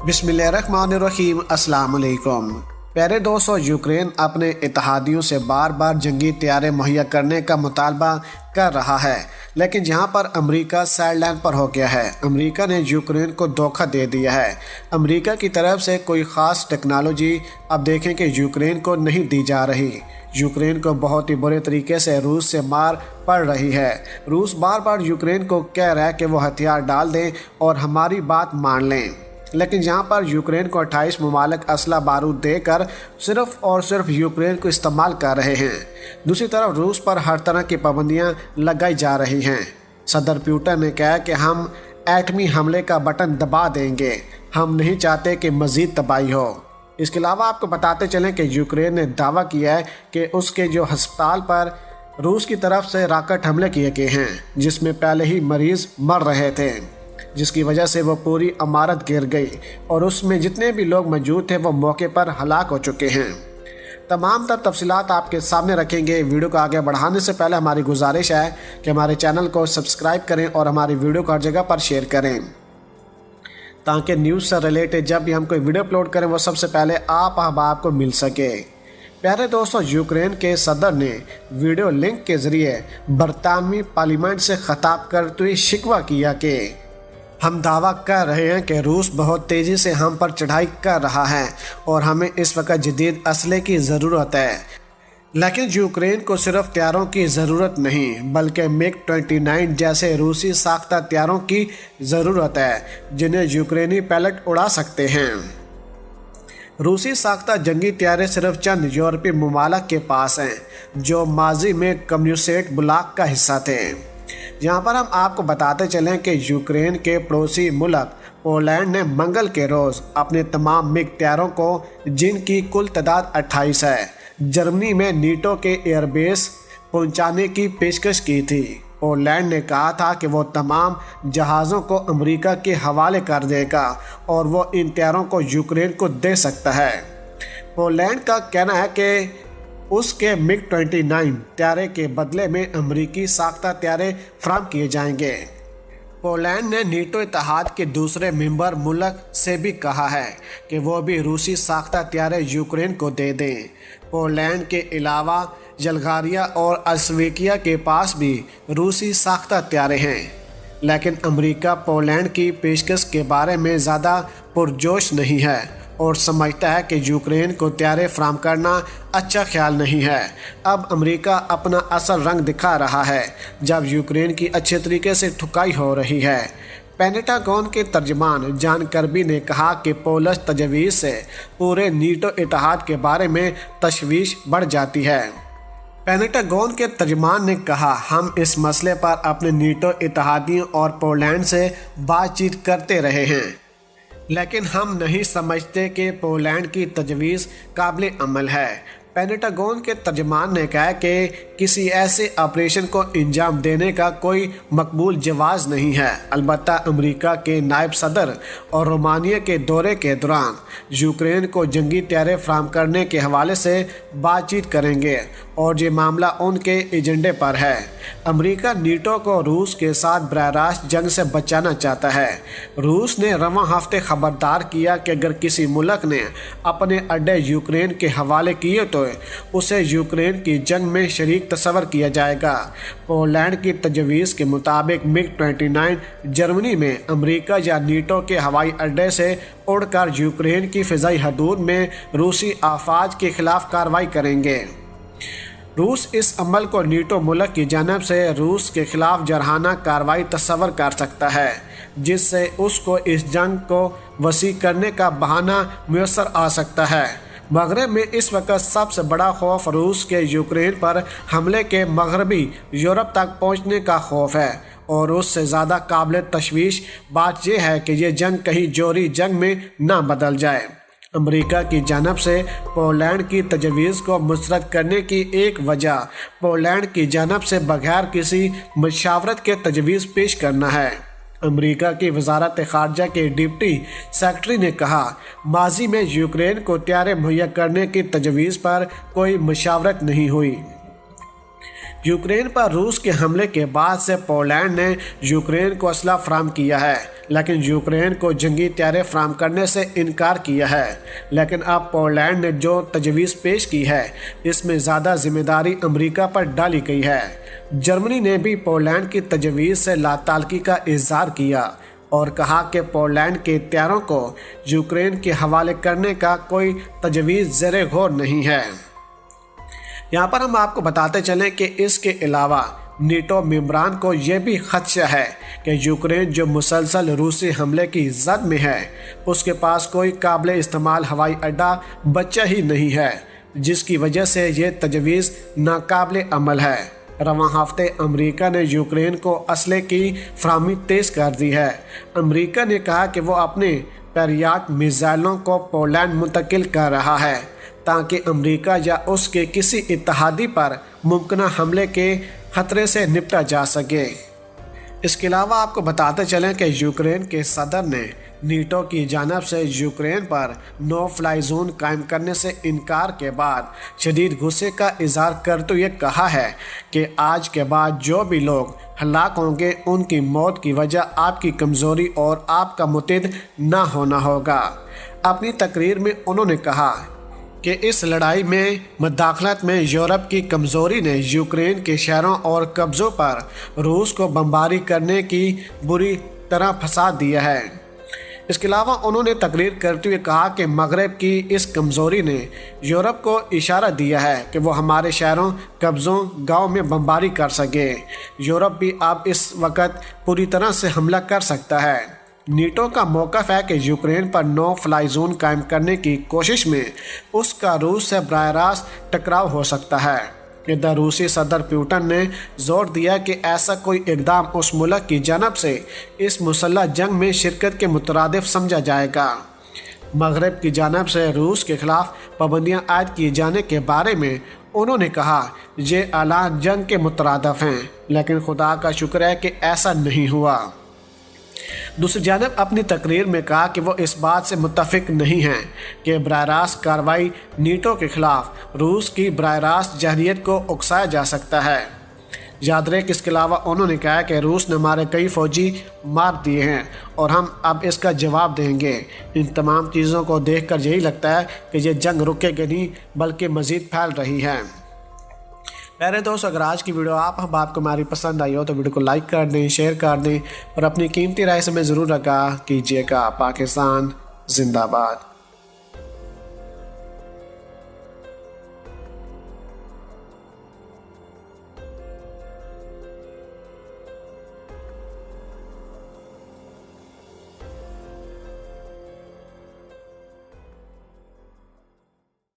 बिस्मिल्लाहिर्रहमानिर्रहीम। अस्सलाम वालेकुम। प्यारे दोस्तों, यूक्रेन अपने इत्तेहादियों से बार बार जंगी तैयारे मुहैया करने का मुतालबा कर रहा है, लेकिन जहां पर अमेरिका साइडलाइन पर हो गया है। अमेरिका ने यूक्रेन को धोखा दे दिया है। अमेरिका की तरफ से कोई ख़ास टेक्नोलॉजी अब देखें कि यूक्रेन को नहीं दी जा रही। यूक्रेन को बहुत ही बुरे तरीके से रूस से मार पड़ रही है। रूस बार बार यूक्रेन को कह रहा है कि वो हथियार डाल दें और हमारी बात मान लें, लेकिन जहां पर यूक्रेन को 28 ममालिक असला बारूद देकर सिर्फ और सिर्फ यूक्रेन को इस्तेमाल कर रहे हैं। दूसरी तरफ रूस पर हर तरह की पाबंदियां लगाई जा रही हैं। सदर पुतिन ने कहा कि हम एटमी हमले का बटन दबा देंगे, हम नहीं चाहते कि मज़ीद तबाही हो। इसके अलावा आपको बताते चलें कि यूक्रेन ने दावा किया है कि उसके जो अस्पताल पर रूस की तरफ से रॉकेट हमले किए गए हैं, जिसमें पहले ही मरीज़ मर रहे थे, जिसकी वजह से वो पूरी इमारत गिर गई और उसमें जितने भी लोग मौजूद थे वो मौके पर हलाक हो चुके हैं। तमाम तफसीलात आपके सामने रखेंगे। वीडियो को आगे बढ़ाने से पहले हमारी गुजारिश है कि हमारे चैनल को सब्सक्राइब करें और हमारी वीडियो को हर जगह पर शेयर करें, ताकि न्यूज़ से रिलेटेड जब भी हम कोई वीडियो अपलोड करें वो सबसे पहले आप अहबाब को मिल सके। प्यारे दोस्तों, यूक्रेन के सदर ने वीडियो लिंक के ज़रिए बरतानवी पार्लियामेंट से खिताब करते हुए शिकवा किया कि हम दावा कर रहे हैं कि रूस बहुत तेज़ी से हम पर चढ़ाई कर रहा है और हमें इस वक्त जदीद असले की ज़रूरत है। लेकिन यूक्रेन को सिर्फ हथियारों की ज़रूरत नहीं, बल्कि MiG-29 जैसे रूसी साख्ता हथियारों की ज़रूरत है, जिन्हें यूक्रेनी पायलट उड़ा सकते हैं। रूसी साख्ता जंगी तैयारे सिर्फ चंद यूरोपीय ममालिक के पास हैं, जो माजी में कम्युनिस्ट ब्लॉक का हिस्सा थे। यहाँ पर हम आपको बताते चलें कि यूक्रेन के पड़ोसी मुल्क पोलैंड ने मंगल के रोज़ अपने तमाम मिग तैयारों को, जिनकी कुल तादाद 28 है, जर्मनी में नीटो के एयरबेस पहुँचाने की पेशकश की थी। पोलैंड ने कहा था कि वो तमाम जहाज़ों को अमेरिका के हवाले कर देगा और वो इन तैयारों को यूक्रेन को दे सकता है। पोलैंड का कहना है कि उसके MiG-29 तैयारे के बदले में अमेरिकी साख्ता तैयारे फराहम किए जाएंगे। पोलैंड ने नीटो इत्तेहाद के दूसरे मेंबर मुल्क से भी कहा है कि वो भी रूसी साख्ता तैयारे यूक्रेन को दे दें। पोलैंड के अलावा बल्गारिया और स्लोवाकिया के पास भी रूसी साख्ता तैयारे हैं, लेकिन अमेरिका पोलैंड की पेशकश के बारे में ज़्यादा पुरजोश नहीं है और समझता है कि यूक्रेन को तैयारे फराहम करना अच्छा ख्याल नहीं है। अब अमेरिका अपना असल रंग दिखा रहा है, जब यूक्रेन की अच्छे तरीके से ठुकाई हो रही है। पेंटागन के तर्जमान जॉन कर्बी ने कहा कि पोलश तजवीज़ से पूरे नीटो इत्तेहाद के बारे में तशवीश बढ़ जाती है। पेंटागन के तर्जमान ने कहा, हम इस मसले पर अपने नीटो इत्तेहादियों और पोलैंड से बातचीत करते रहे हैं, लेकिन हम नहीं समझते कि पोलैंड की तजवीज़ काबिल अमल है। पेंटागन के तर्जमान ने कहा कि किसी ऐसे ऑपरेशन को अंजाम देने का कोई मकबूल जवाज़ नहीं है। अलबत्ता अमेरिका के नायब सदर और रोमानिया के दौरे के दौरान यूक्रेन को जंगी तैयारे फराहम करने के हवाले से बातचीत करेंगे और ये मामला उनके एजेंडे पर है। अमेरिका नीटो को रूस के साथ बराह रास्त जंग से बचाना चाहता है। रूस ने रवां हफ्ते खबरदार किया कि अगर किसी मुल्क ने अपने अड्डे यूक्रेन के हवाले किए तो उसे यूक्रेन की जंग में शरीक तस्वर किया जाएगा। पोलैंड की तजवीज़ के मुताबिक MiG-29 जर्मनी में अमेरिका या नीटो के हवाई अड्डे से उड़कर यूक्रेन की फ़िज़ाई हदूद में रूसी आफाज के खिलाफ कार्रवाई करेंगे। रूस इस अमल को नीटो मुल्क की जानब से रूस के खिलाफ जरहाना कार्रवाई तस्वर कर सकता है, जिससे उसको इस जंग को वसी करने का बहाना मुयस्सर आ सकता है। मगरब में इस वक्त सबसे बड़ा खौफ रूस के यूक्रेन पर हमले के मगरबी यूरोप तक पहुंचने का खौफ है, और उससे ज़्यादा काबिल तशवीश बात यह है कि यह जंग कहीं जोरी जंग में ना बदल जाए। अमेरिका की जानब से पोलैंड की तजवीज़ को मुस्तरद करने की एक वजह पोलैंड की जानब से बगैर किसी मशावरत के तजवीज़ पेश करना है। अमेरिका की वजारत ख़ारजा के डिप्टी सेक्रेटरी ने कहा, माजी में यूक्रेन को तैयारे मुहैया करने की तजवीज़ पर कोई मशावरत नहीं हुई। यूक्रेन पर रूस के हमले के बाद से पोलैंड ने यूक्रेन को असला फराहम किया है, लेकिन यूक्रेन को जंगी त्यारे फराहम करने से इनकार किया है। लेकिन अब पोलैंड ने जो तजवीज़ पेश की है इसमें ज़्यादा जिम्मेदारी अमेरिका पर डाली गई है। जर्मनी ने भी पोलैंड की तजवीज़ से लाताल्लुकी का इज़हार किया और कहा कि पोलैंड के हथियारों को यूक्रेन के हवाले करने का कोई तजवीज़ ज़ेरे गौर नहीं है। यहाँ पर हम आपको बताते चलें कि इसके अलावा नेटो मेंबरान को यह भी खदशा है कि यूक्रेन जो मुसलसल रूसी हमले की जद में है उसके पास कोई काबिल इस्तेमाल हवाई अड्डा बचा ही नहीं है, जिसकी वजह से ये तजवीज़ नाकाबिल अमल है। रवां हफ्ते अमेरिका ने यूक्रेन को असले की फराहमी तेज़ कर दी है। अमेरिका ने कहा कि वो अपने पेरियाट मिसाइलों को पोलैंड मुंतकिल कर रहा है ताकि अमेरिका या उसके किसी इत्तेहादी पर मुमकिन हमले के खतरे से निपटा जा सके। इसके अलावा आपको बताते चलें कि यूक्रेन के सदर ने नेटो की जानब से यूक्रेन पर नो फ्लाई जोन कायम करने से इनकार के बाद शदीद गुस्से का इजहार करते हुए कहा है कि आज के बाद जो भी लोग हलाक होंगे उनकी मौत की वजह आपकी कमज़ोरी और आपका मुतहद ना होना होगा। अपनी तकरीर में उन्होंने कहा कि इस लड़ाई में मदाखलत में यूरोप की कमज़ोरी ने यूक्रेन के शहरों और कब्ज़ों पर रूस को बमबारी करने की बुरी तरह फंसा दिया है। इसके अलावा उन्होंने तकरीर करते हुए कहा कि मगरब की इस कमज़ोरी ने यूरोप को इशारा दिया है कि वो हमारे शहरों, कब्ज़ों, गाँव में बमबारी कर सके। यूरोप भी अब इस वक्त पूरी तरह से हमला कर सकता है। नेटो का मौक़िफ़ है कि यूक्रेन पर नो फ्लाई जोन कायम करने की कोशिश में उसका रूस से बराह रास्त टकराव हो सकता है। इधर रूसी सदर पुतिन ने जोर दिया कि ऐसा कोई इक़दाम उस मुल्क की जानब से इस मुसल्लह जंग में शिरकत के मुतरादिफ समझा जाएगा। मगरब की जानब से रूस के ख़िलाफ़ पाबंदियाँ आयद किए जाने के बारे में उन्होंने कहा ये ऐलान जंग के मुतरादिफ हैं, लेकिन खुदा का शुक्र है कि ऐसा नहीं हुआ। दूसरी जानब अपनी तकरीर में कहा कि वो इस बात से मुत्तफिक नहीं हैं कि बराह रास्त कार्रवाई नेटो के ख़िलाफ़ रूस की बराह रास्त जहरीत को उकसाया जा सकता है। याद रहे कि इसके अलावा उन्होंने कहा कि रूस ने हमारे कई फ़ौजी मार दिए हैं और हम अब इसका जवाब देंगे। इन तमाम चीज़ों को देख कर यही लगता है कि ये जंग रुकेगी नहीं बल्कि मज़ीद फैल रही है। प्यारे दोस्तों, अगर आज की वीडियो आपको हमारी पसंद आई हो तो वीडियो को लाइक कर दें, शेयर कर दें और अपनी कीमती राय से हमें ज़रूर आगाह कीजिएगा। पाकिस्तान जिंदाबाद।